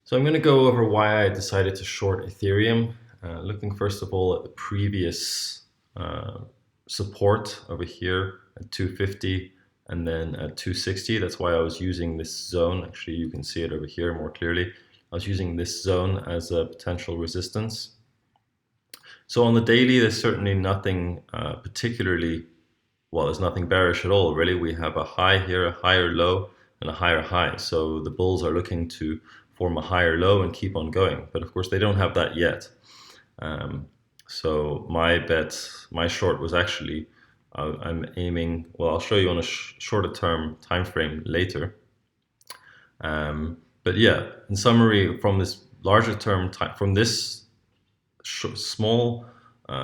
So I'm going to go over why I decided to short Ethereum, looking first of all at the previous support over here at 250 and then at 260. That's why I was using this zone. Actually, you can see it over here more clearly. I was using this zone as a potential resistance. So on the daily, there's certainly nothing particularly, well, there's nothing bearish at all, really. We have a high here, a higher low, and a higher high. So the bulls are looking to form a higher low and keep on going. But of course, they don't have that yet. So my bet, my short was actually, I'm aiming, well, I'll show you on a shorter term time frame later. But yeah, in summary, from this larger term time, from this small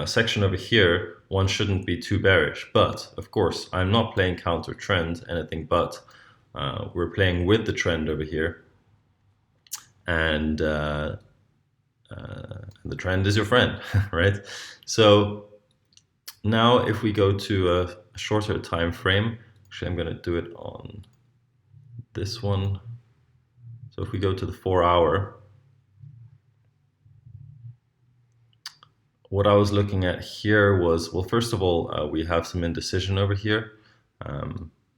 section over here, one shouldn't be too bearish. But of course, I'm not playing counter trend, anything but. We're playing with the trend over here, and the trend is your friend, right? So now if we go to a shorter time frame, actually I'm going to do it on this one. So if we go to the 4 hour, what I was looking at here was, well, first of all, we have some indecision over here,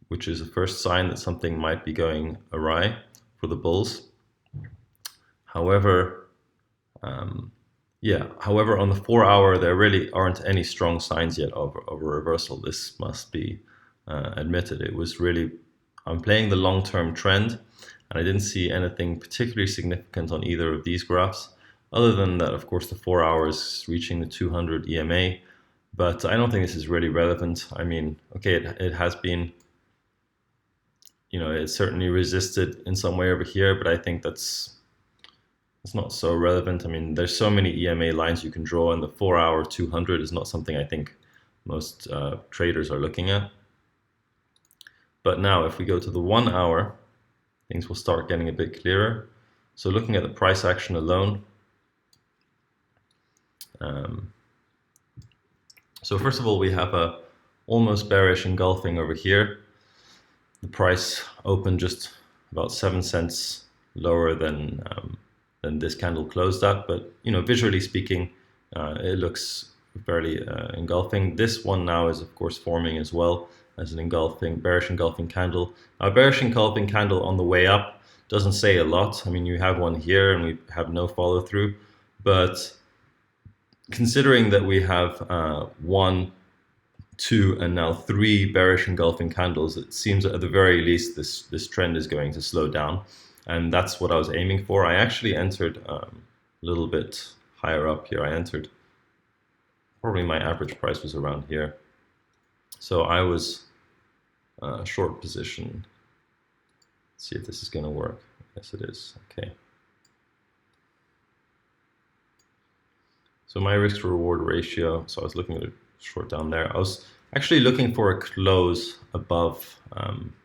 which is a first sign that something might be going awry for the bulls. However, however, on the 4 hour, there really aren't any strong signs yet of a reversal. This must be admitted. It was really, I'm playing the long-term trend, and I didn't see anything particularly significant on either of these graphs, other than that, of course, the 4 hours reaching the 200 EMA. But I don't think this is really relevant. I mean, okay, it has been, you know, it's certainly resisted in some way over here, but I think it's not so relevant. I mean, there's so many EMA lines you can draw, and the 4 hour 200 is not something I think most traders are looking at. But now if we go to the 1 hour, things will start getting a bit clearer. So looking at the price action alone, so first of all, we have a almost bearish engulfing over here. The price opened just about 7 cents lower than this candle closed at, but you know, visually speaking, it looks fairly engulfing. This one now is of course forming as well as an engulfing, bearish engulfing candle. Now, bearish engulfing candle on the way up doesn't say a lot. I mean, you have one here and we have no follow through, but considering that we have 1, 2, and now 3 bearish engulfing candles, it seems that at the very least this trend is going to slow down. And that's what I was aiming for. I actually entered a little bit higher up here. I entered, probably my average price was around here. So I was short position. Let's see if this is going to work. Yes, it is. Okay. So my risk to reward ratio, so I was looking at a short down there. I was actually looking for a close above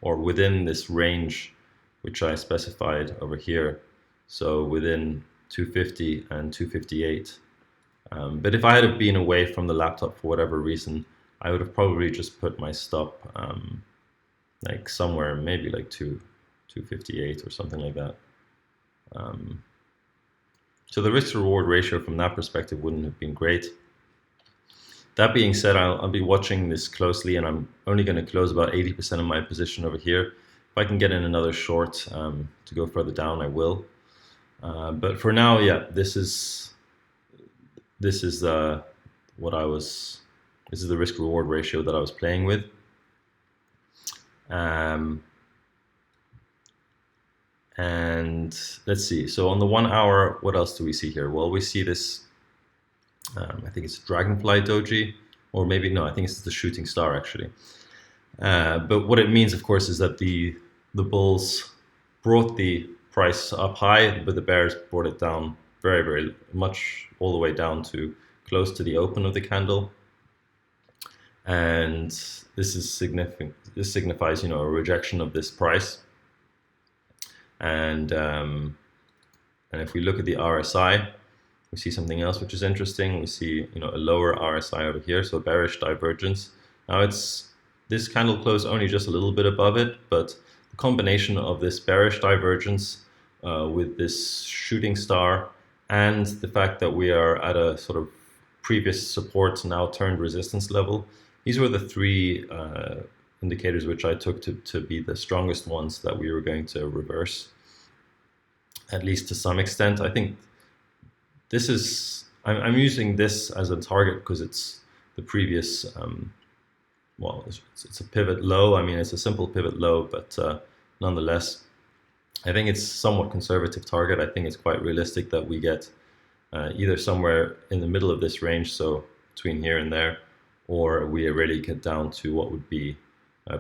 or within this range which I specified over here, so within 250 and 258. But if I had been away from the laptop for whatever reason, I would have probably just put my stop like somewhere, maybe like 258 or something like that. So the risk to reward ratio from that perspective wouldn't have been great. That being said, I'll be watching this closely, and I'm only going to close about 80% of my position over here. If I can get in another short to go further down, I will. But for now, yeah, this is what I was. This is the risk reward ratio that I was playing with. And let's see. So on the 1 hour, what else do we see here? Well, we see this. I think it's dragonfly doji, or maybe no, I think it's the shooting star actually. But what it means, of course, is that the bulls brought the price up high, but the bears brought it down very, very much, all the way down to close to the open of the candle. And this is significant. This signifies, you know, a rejection of this price. And if we look at the RSI, we see something else which is interesting. We see, you know, a lower RSI over here, so bearish divergence. Now this candle closed only just a little bit above it, but the combination of this bearish divergence with this shooting star, and the fact that we are at a sort of previous support now turned resistance level. These were the three indicators which I took to be the strongest ones that we were going to reverse, at least to some extent. I think this is, I'm using this as a target because it's the previous, well, it's a pivot low. I mean, it's a simple pivot low, but nonetheless, I think it's somewhat conservative target. I think it's quite realistic that we get either somewhere in the middle of this range, so between here and there, or we really get down to what would be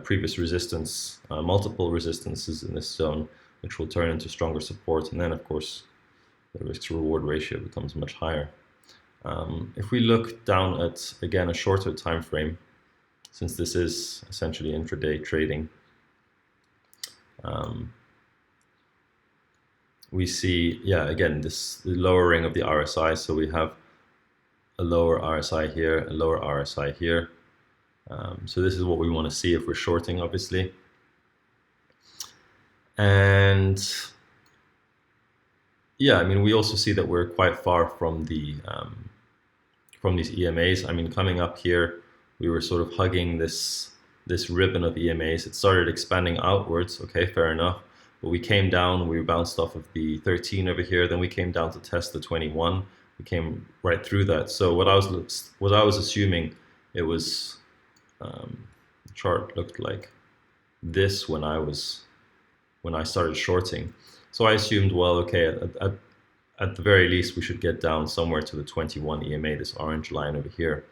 previous resistance, multiple resistances in this zone, which will turn into stronger support. And then, of course, the risk-to-reward ratio becomes much higher. If we look down at, again, a shorter time frame, since this is essentially intraday trading, we see, yeah, again, the lowering of the RSI. So we have a lower RSI here, a lower RSI here. So this is what we want to see if we're shorting, obviously. And yeah, I mean, we also see that we're quite far from the from these EMAs. I mean, coming up here, we were sort of hugging this ribbon of EMAs. It started expanding outwards. Okay, fair enough. But we came down, we bounced off of the 13 over here, then we came down to test the 21. We came right through that. So what I was assuming, it was the chart looked like this when I started shorting. So I assumed, well, okay, at the very least, we should get down somewhere to the 21 EMA, this orange line over here.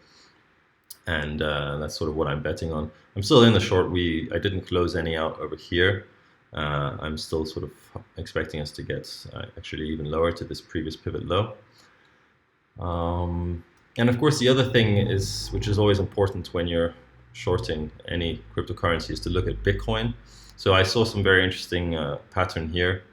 And that's sort of what I'm betting on. I'm still in the short. I didn't close any out over here. I'm still sort of expecting us to get actually even lower to this previous pivot low. And of course, the other thing is, which is always important when you're shorting any cryptocurrency, is to look at Bitcoin. So I saw some very interesting pattern here.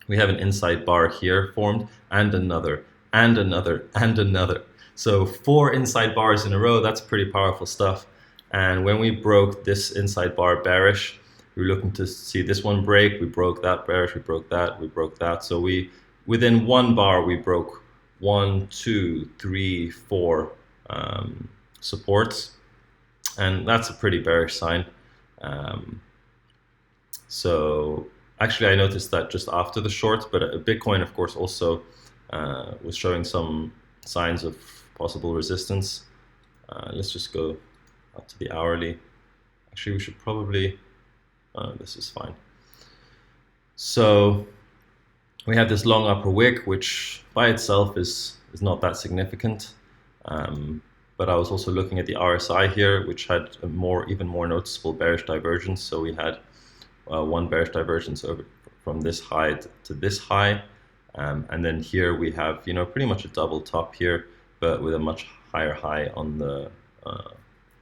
We have an inside bar here formed, and another, and another, and another. So 4 inside bars in a row, that's pretty powerful stuff. And when we broke this inside bar bearish, we were looking to see this one break. We broke that bearish, we broke that, we broke that. So within 1 bar, we broke 1, 2, 3, 4 supports. And that's a pretty bearish sign. So actually, I noticed that just after the short, but Bitcoin, of course, also was showing some signs of possible resistance. Let's just go up to the hourly. Actually, we should probably, this is fine. So we have this long upper wick, which by itself is not that significant. But I was also looking at the RSI here, which had a even more noticeable bearish divergence. So we had one bearish divergence over from this high to this high. And then here we have, pretty much a double top here, but with a much higher high on the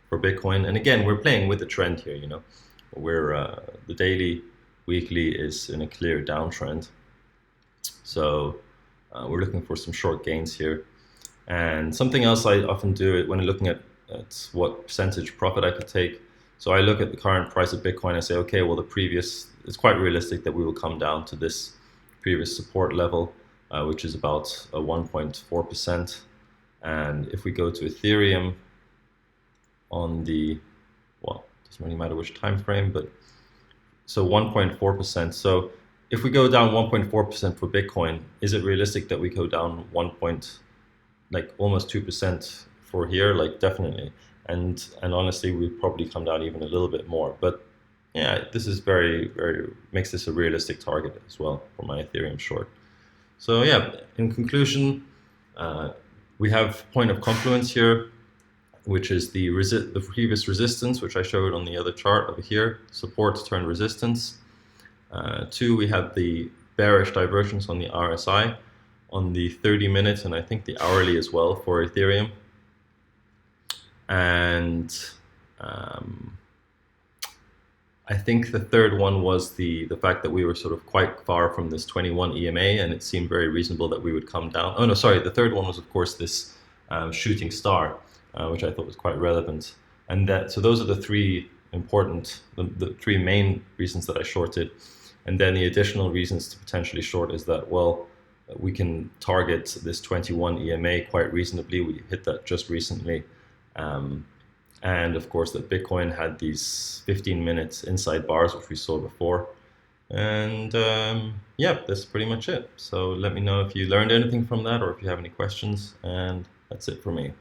for Bitcoin. And again, we're playing with the trend here. We're the daily, weekly is in a clear downtrend. So we're looking for some short gains here. And something else I often do when looking at what percentage profit I could take. So I look at the current price of Bitcoin and say, okay, well, it's quite realistic that we will come down to this previous support level, which is about 1.4%. And if we go to Ethereum on the, well, it doesn't really matter which time frame, but so 1.4%. So if we go down 1.4% for Bitcoin, is it realistic that we go down almost 2% for here? Like, definitely. And honestly, we'd probably come down even a little bit more. But yeah, this is makes this a realistic target as well for my Ethereum short. So yeah, in conclusion, we have point of confluence here, which is the previous resistance, which I showed on the other chart over here, support turned resistance. 2, we have the bearish divergence on the RSI, on the 30 minutes, and I think the hourly as well for Ethereum. And I think the third one was the fact that we were sort of quite far from this 21 EMA, and it seemed very reasonable that we would come down. Oh no, sorry, the third one was, of course, this shooting star, which I thought was quite relevant. And so those are the 3 important, the 3 main reasons that I shorted. And then the additional reasons to potentially short is that, well, we can target this 21 EMA quite reasonably. We hit that just recently. And of course that Bitcoin had these 15 minutes inside bars, which we saw before. And yeah, that's pretty much it. So let me know if you learned anything from that or if you have any questions. And that's it for me.